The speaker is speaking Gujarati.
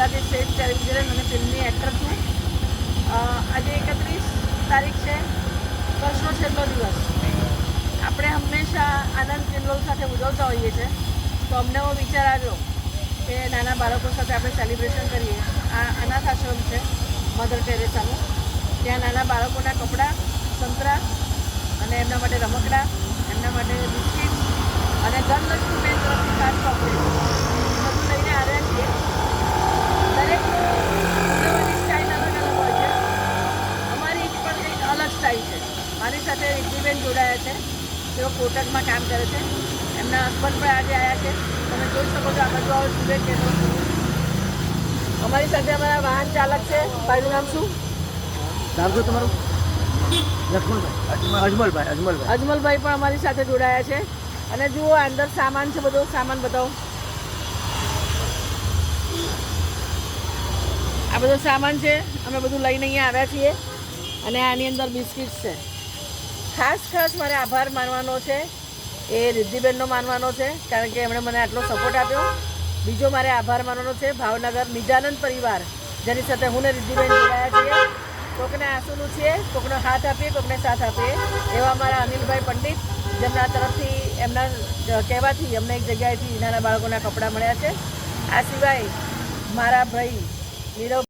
ગુજરાતી સ્ટેટ ટેલિવિઝન અને ફિલ્મની એક્ટર છું. આજે 31 તારીખ છે, વર્ષનો છેલ્લો દિવસ. આપણે હંમેશા આનંદ કિલ્લોલ સાથે ઉજવતા હોઈએ છીએ, તો અમને એવો વિચાર આવ્યો કે નાના બાળકો સાથે આપણે સેલિબ્રેશન કરીએ. આ અનાથ આશ્રમ છે મધર ટેરેસાનું. ત્યાં નાના બાળકોના કપડાં, સંતરા અને એમના માટે રમકડાં, એમના માટે બિસ્કિટ અને ધનલક્ષ્મીબેન તરફથી ખાસ ચોકલેટ બધું લઈને આવ્યા છીએ. દરેકનું ઉજવવાની સ્ટાઇલ અલગ અલગ હોય છે. અમારી પણ કંઈક અલગ સ્ટાઇલ છે. મારી સાથે રિદ્ધિબેન જોડાયા છે. તેઓ કોટકમાં કામ કરે છે. એમના હસબન્ડ પણ આજે આવ્યા છે. તમે જોઈ શકો છો આ બાજુ આવો સુરેશ કેતો. અમારી સાથે અમારા વાહન ચાલક છે. ભાઈનું નામ શું? નામ શું તમારું? લક્ષ્મણભાઈ. અજમલભાઈ પણ અમારી સાથે જોડાયા છે. અને જુઓ અંદર સામાન છે, બધો સામાન બતાવો. આ બધો સામાન છે, અમે બધું લઈને અહીંયા આવ્યા છીએ. અને આની અંદર બિસ્કિટ્સ છે. ખાસ મારે આભાર માનવાનો છે એ રિદ્ધિબેનનો માનવાનો છે, કારણ કે એમણે મને આટલો સપોર્ટ આપ્યો. બીજો મારે આભાર માનવાનો છે ભાવનગર નિજાનંદ પરિવાર, જેની સાથે હું ને રિદ્ધિબેન જોડાયા છીએ. કોકને આંસુનું છે, કોકનો હાથ આપીએ, કોકને સાથ આપીએ, એવા અમારા અનિલભાઈ પંડિત, જેમના તરફથી એમના કહેવાથી અમને એક જગ્યાએથી નાના બાળકોના કપડાં મળ્યા છે. આ સિવાય મારા ભાઈ નીરવ